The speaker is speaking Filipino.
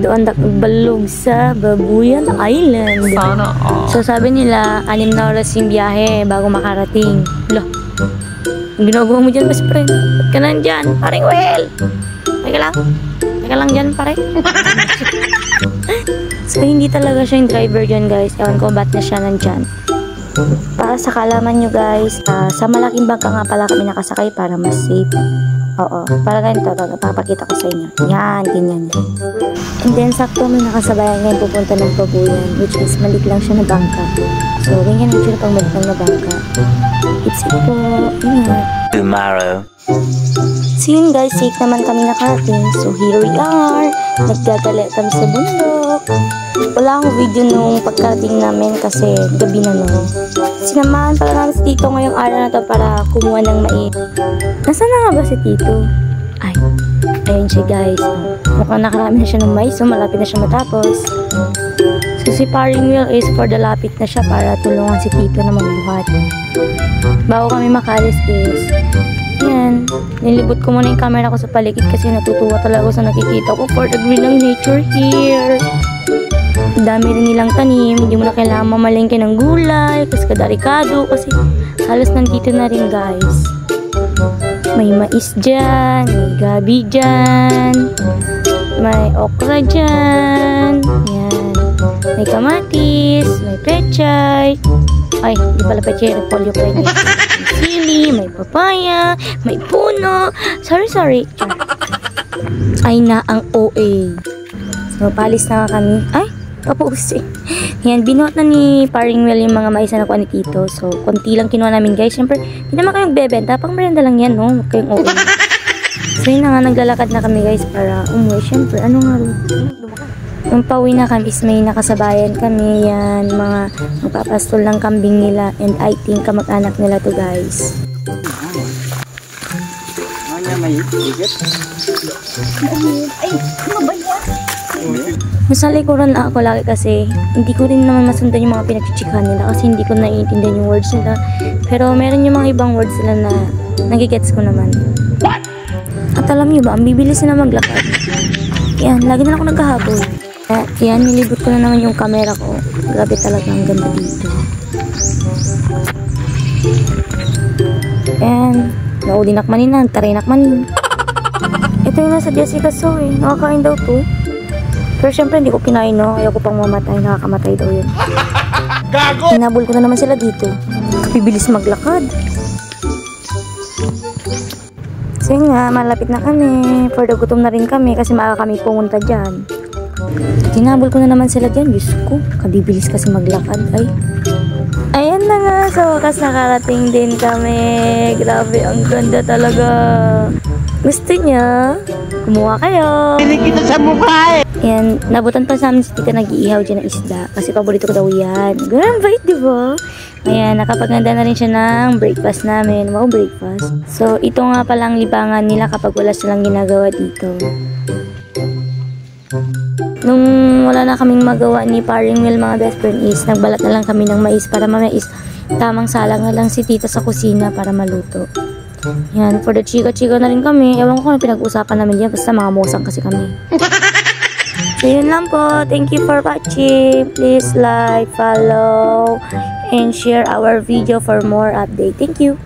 doon balog sa Babuyan Island. Sana So sabi nila, 6 na oras yung biyahe bago makarating. Lah, ang ginagawa mo dyan, best friend? Ba't ka nandyan? Paring well! Teka lang dyan, pare. So hindi talaga siya yung driver dyan, guys. Ewan ko ba't na siya nandyan. Para sa kalaman nyo, guys, sa malaking bangka nga pala kami nakasakay para mas safe. Oo, para ganito, papakita ko sa inyo. Yan, ganyan. And then, sakto may nakasabayan ngayon pupunta ng Babuyan, which is maliit lang siya na bangka. So, ganyan ang sila pang maliit lang na bangka. It's it po. Ingat. Tomorrow. So yun guys, safe naman kami nakarating. So here we are. Nagdadala kami sa bundok. Wala akong video nung pagkarating namin kasi gabi na noon. Sinamahan pala namin si Tito ngayong araw na to para kumuha ng mais. Nasaan na nga ba si Tito? Ay, ayun siya guys. Mukhang nakarami na siya ng mais, so malapit na siya matapos. So si paring wheel is for the lapit na siya para tulungan si Tito na magbuhat. Bago kami makalis is, yan, nilibot ko muna yung camera ko sa paligid kasi natutuwa talaga sa nakikita ko for the green ng nature here. Dami rin nilang tanim, hindi mo na kailangan mamalengke ng gulay, kaskarikado kasi halos nandito na rin guys. May mais dyan, may gabi dyan, may okra dyan, yan. May kamatis, may pechay. Ay, hindi pala pechay, repolyo pwede. May sili, may papaya, may puno. Sorry. Ay na ang OA. So, palis na kami. Ay, kapusi. Yan, binuhat na ni paring Will yung mga mais na nakuha ni Tito. So, konti lang kinuha namin guys. Siyempre, hindi naman kayong bebenta. Pang merenda lang yan, no? Huwag kayong OA. So, yun na nga, naglalakad na kami guys para umuwi. Siyempre, ano nga rin? Nung pauwi na kami is may nakasabayan kami yan, mga magpapastol ng kambing nila and I think kamag-anak nila to guys. Ay, ano ba yan? Nasa likuran na ako lagi kasi hindi ko rin naman masundan yung mga pinagchichikahan nila kasi hindi ko naiintindihan yung words nila. Pero meron yung mga ibang words nila na nagigets ko naman. At alam niyo ba, ang bibilis na maglakad. Yan, lagi na ako naghahabol. Yan, nilibot ko na naman yung camera ko. Grabe talaga, ang ganda dito. And, naudinakmanin na, tarinakmanin. Ito yung nasa Jessica So eh. Nakakain daw to. Pero syempre hindi ko kinain, no. Ayaw ko pang mamatay, nakakamatay daw yun. Gago! Hinabol ko na naman sila dito. Kapibilis maglakad. So yun nga, malapit na kami. For the gutom na rin kami kasi maaga kami pumunta dyan. Tinabol ko na naman sila dyan. Diyos ko, kabibilis kasi maglakad. Ay. Ayan na nga, sa wakas nakarating din kami. Grabe, ang ganda talaga. Gusto niya? Kumuha kayo. Hindi kita sa mukha eh. Ayan, nabutan pa sa amin si Tita nag-iihaw dyan ng isda. Kasi paborito ko daw yan. Ganun bait, diba? Ayan, nakapaganda na rin siya ng breakfast namin. Wow, breakfast. So, ito nga palang libangan nila kapag wala silang ginagawa dito. Nung wala na kaming magawa ni paring Will mga best friend is nagbalat na lang kami ng mais para mamaya is tamang salang na lang si Tita sa kusina para maluto. Yan, for the chika-chika na rin kami. Ewan ko kung pinag-usapan namin yan basta mga musang kasi kami. So yun lang po. Thank you for watching. Please like, follow, and share our video for more update. Thank you.